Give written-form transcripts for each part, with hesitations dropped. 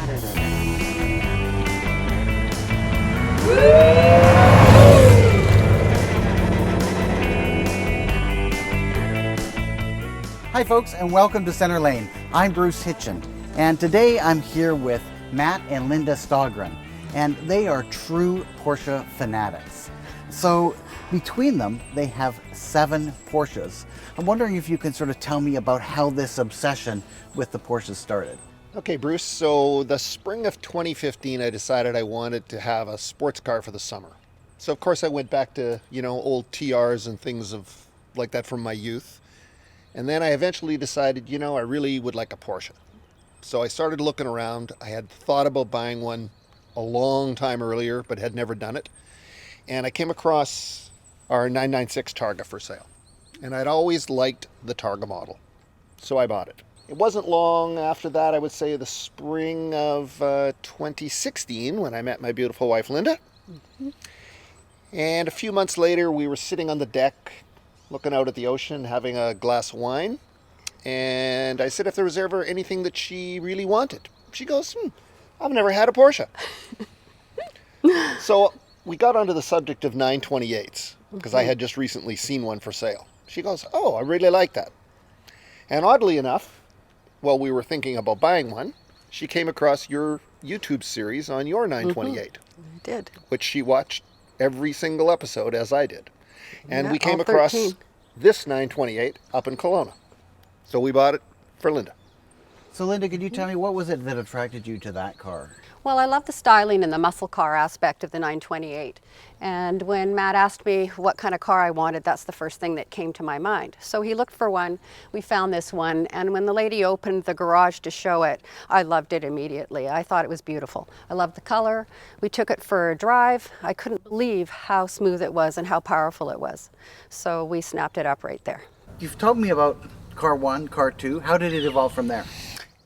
Hi folks, and welcome to Center Lane. I'm Bruce Hitchin, and today I'm here with Matt and Linda Stogryn, and they are true Porsche fanatics. So between them, they have 7 Porsches. I'm wondering if you can sort of tell me about how this obsession with the Porsches started. Okay, Bruce, so the spring of 2015, I decided I wanted to have a sports car for the summer. So of course I went back to, old TRs and things like that from my youth. And then I eventually decided, I really would like a Porsche. So I started looking around. I had thought about buying one a long time earlier, but had never done it. And I came across our 996 Targa for sale. And I'd always liked the Targa model. So I bought it. It wasn't long after that, I would say the spring of 2016, when I met my beautiful wife, Linda. Mm-hmm. And a few months later, we were sitting on the deck, looking out at the ocean, having a glass of wine. And I said if there was ever anything that she really wanted. She goes, I've never had a Porsche. So we got onto the subject of 928s, because I had just recently seen one for sale. She goes, oh, I really like that. And oddly enough, while we were thinking about buying one, she came across your YouTube series on your 928. I did. Which she watched every single episode, as I did. And Yeah, we came all across 13. this 928 up in Kelowna. So we bought it for Linda. So Linda, could you tell me what was it that attracted you to that car? Well, I love the styling and the muscle car aspect of the 928. And when Matt asked me what kind of car I wanted, that's the first thing that came to my mind. So he looked for one, we found this one, and when the lady opened the garage to show it, I loved it immediately. I thought it was beautiful. I loved the color. We took it for a drive. I couldn't believe how smooth it was and how powerful it was. So we snapped it up right there. You've told me about car 1, car 2. How did it evolve from there?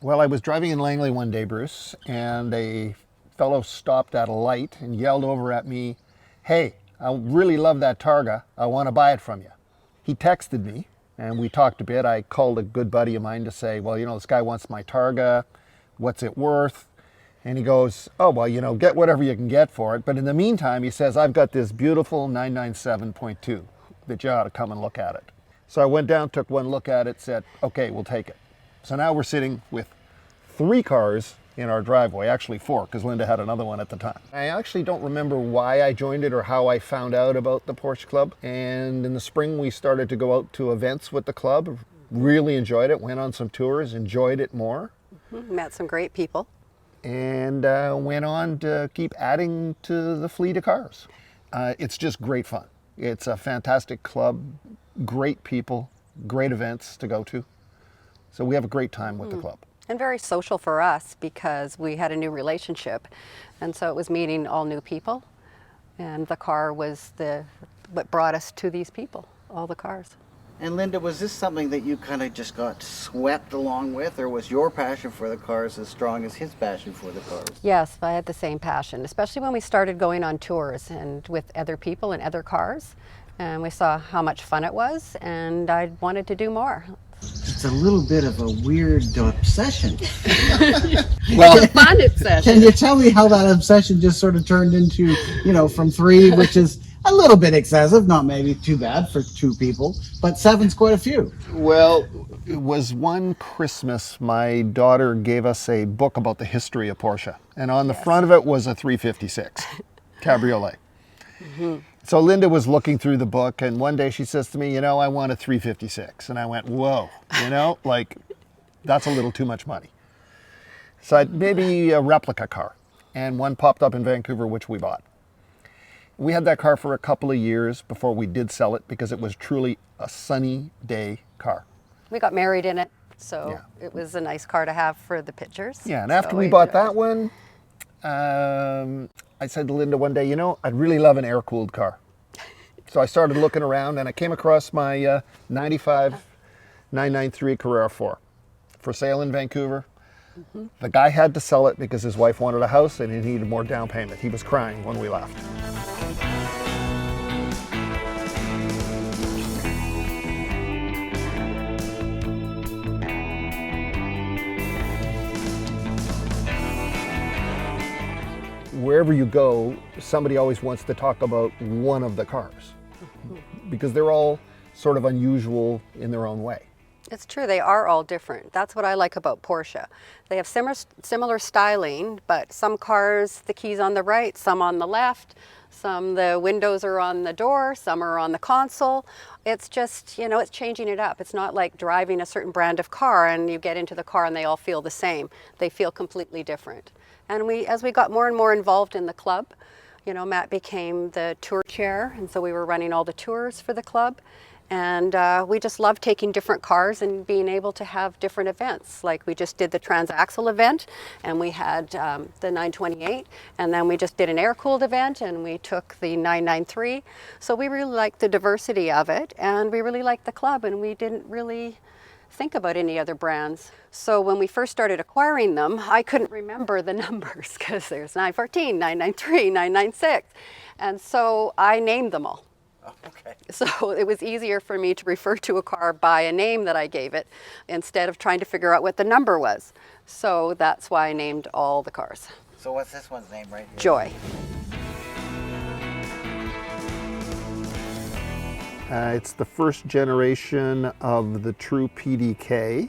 Well, I was driving in Langley one day, Bruce, and a fellow stopped at a light and yelled over at me, hey, I really love that Targa. I want to buy it from you. He texted me, and we talked a bit. I called a good buddy of mine to say, well, this guy wants my Targa. What's it worth? And he goes, oh, well, get whatever you can get for it. But in the meantime, he says, I've got this beautiful 997.2 that you ought to come and look at it. So I went down, took one look at it, said, okay, we'll take it. So now we're sitting with 3 cars in our driveway, actually 4, because Linda had another one at the time. I actually don't remember why I joined it or how I found out about the Porsche Club. And in the spring, we started to go out to events with the club. Really enjoyed it, went on some tours, enjoyed it more. Met some great people. And went on to keep adding to the fleet of cars. It's just great fun. It's a fantastic club, great people, great events to go to. So we have a great time with the club. And very social for us because we had a new relationship. And so it was meeting all new people. And the car was what brought us to these people, all the cars. And Linda, was this something that you kind of just got swept along with, or was your passion for the cars as strong as his passion for the cars? Yes, I had the same passion, especially when we started going on tours and with other people and other cars. And we saw how much fun it was, and I wanted to do more. It's a little bit of a weird obsession. Well, It's a fun obsession. Can you tell me how that obsession just sort of turned into, from 3, which is a little bit excessive, not maybe too bad for 2 people, but 7's quite a few. well, it was one Christmas, my daughter gave us a book about the history of Porsche. And on the front of it was a 356 Cabriolet. So Linda was looking through the book, and one day she says to me, I want a 356. And I went, whoa, that's a little too much money. So maybe a replica car. And one popped up in Vancouver, which we bought. We had that car for a couple of years before we did sell it because it was truly a sunny day car. We got married in it, so it was a nice car to have for the pictures. Yeah, and after we bought that one, I said to Linda one day, I'd really love an air-cooled car. So I started looking around, and I came across my 95 993 Carrera 4 for sale in Vancouver. The guy had to sell it because his wife wanted a house and he needed more down payment. He was crying when we left. wherever you go, somebody always wants to talk about one of the cars because they're all sort of unusual in their own way. It's true, they are all different. That's what I like about Porsche. They have similar styling, but some cars, the key's on the right, some on the left, some the windows are on the door, some are on the console. It's just, you know, it's changing it up. It's not like driving a certain brand of car and you get into the car and they all feel the same. They feel completely different. And as we got more and more involved in the club, you know, Matt became the tour chair, and so we were running all the tours for the club. And we just love taking different cars and being able to have different events. Like we just did the transaxle event, and we had the 928, and then we just did an air-cooled event, and we took the 993. So we really liked the diversity of it, and we really liked the club, and we didn't really think about any other brands. So when we first started acquiring them, I couldn't remember the numbers because there's 914, 993, 996. And so I named them all. Okay. So it was easier for me to refer to a car by a name that I gave it instead of trying to figure out what the number was. So that's why I named all the cars. So what's this one's name right here? Joy. It's the first generation of the true PDK,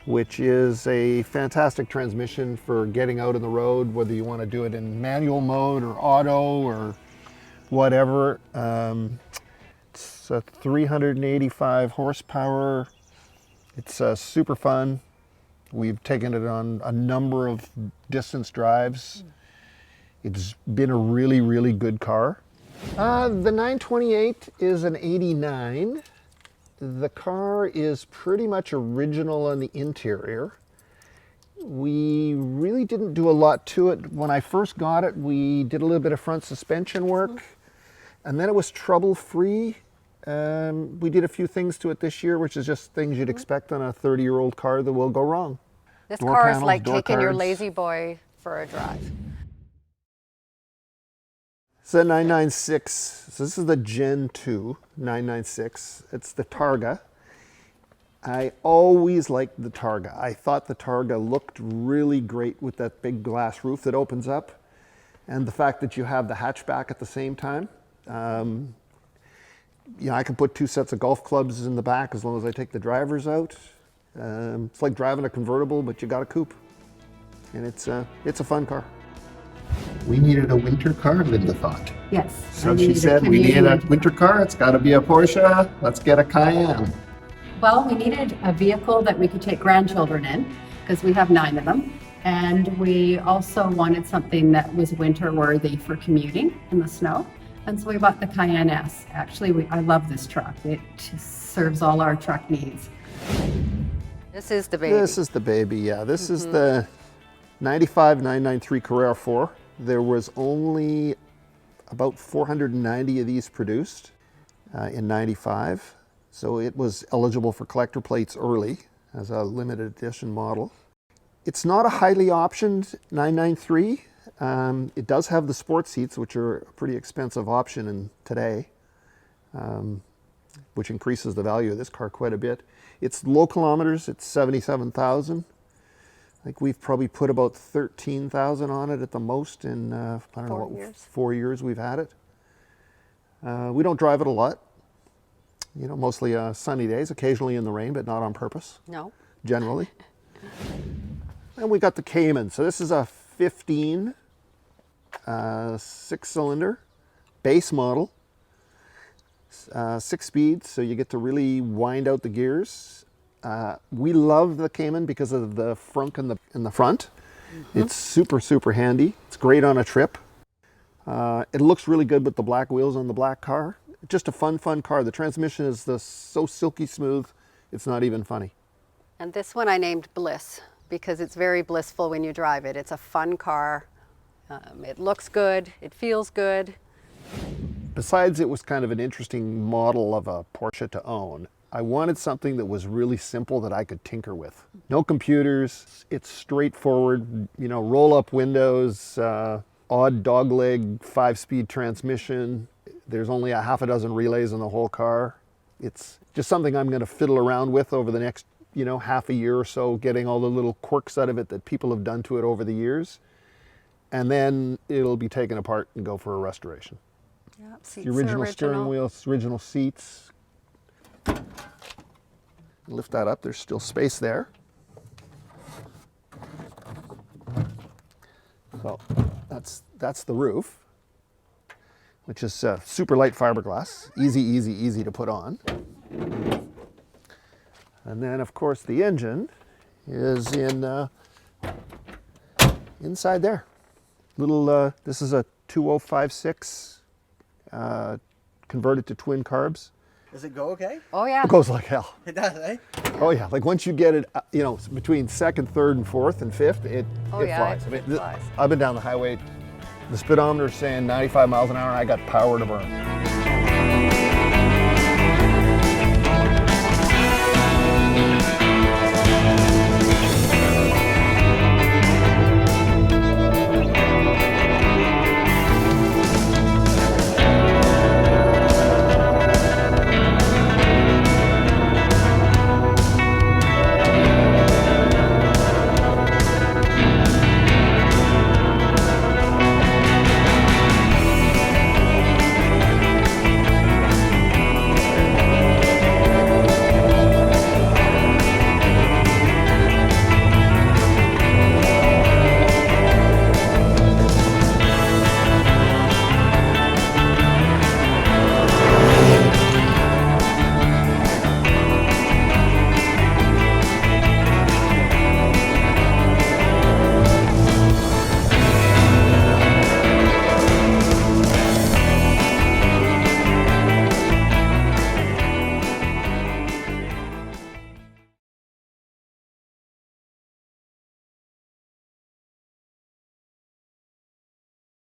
which is a fantastic transmission for getting out on the road, whether you want to do it in manual mode or auto or whatever. It's a 385 horsepower. It's super fun. We've taken it on a number of distance drives. It's been a really, really good car. The 928 is an 89. The car is pretty much original on the interior. We really didn't do a lot to it. When I first got it, we did a little bit of front suspension work, and then it was trouble-free. We did a few things to it this year, which is just things you'd expect on a 30-year-old car that will go wrong. This Door car is panels, like door taking your cards. lazy boy for a drive. It's a 996. So this is the Gen 2 996. It's the Targa. I always liked the Targa. I thought the Targa looked really great with that big glass roof that opens up, and the fact that you have the hatchback at the same time. You know, I can put two sets of golf clubs in the back as long as I take the drivers out. It's like driving a convertible, but you got a coupe, and it's a fun car. We needed a winter car, Linda thought. Yes. So she said, we need a winter car, it's gotta be a Porsche, let's get a Cayenne. Well, we needed a vehicle that we could take grandchildren in because we have 9 of them. And we also wanted something that was winter worthy for commuting in the snow. And so we bought the Cayenne S. Actually, I love this truck. It serves all our truck needs. This is the baby. This is the baby, yeah. This is the 95 993 Carrera 4. There was only about 490 of these produced in 95. So it was eligible for collector plates early as a limited edition model. It's not a highly optioned 993. It does have the sports seats, which are a pretty expensive option today, which increases the value of this car quite a bit. It's low kilometers, it's 77,000. I think we've probably put about 13,000 on it at the most in, I don't know, 4 years we've had it. We don't drive it a lot. You know, mostly sunny days, occasionally in the rain, but not on purpose. No. Generally. And we got the Cayman. So this is a 15 6-cylinder base model, 6 speeds, so you get to really wind out the gears. We love the Cayman because of the frunk in the front. It's super handy. It's great on a trip. It looks really good with the black wheels on the black car. Just a fun car. The transmission is so silky smooth, it's not even funny. And this one I named Bliss because it's very blissful when you drive it. It's a fun car. It looks good. It feels good. Besides, it was kind of an interesting model of a Porsche to own. I wanted something that was really simple that I could tinker with. No computers. It's straightforward, you know, roll-up windows, odd dogleg 5-speed transmission. There's only a half a dozen relays in the whole car. It's just something I'm going to fiddle around with over the next, you know, half a year or so, getting all the little quirks out of it that people have done to it over the years. and then it'll be taken apart and go for a restoration. Yeah, seats The are original steering wheel, original seats. Lift that up, there's still space there. So that's the roof, which is super light fiberglass, easy to put on. And then of course the engine is inside there. Little, this is a 2056 converted to twin carbs. Does it go okay? Oh yeah. It goes like hell. It does, eh? Oh yeah, like once you get it, you know, between second, third, and fourth, and fifth, it flies. It flies. I've been down the highway, the speedometer is saying 95 miles an hour, and I got power to burn.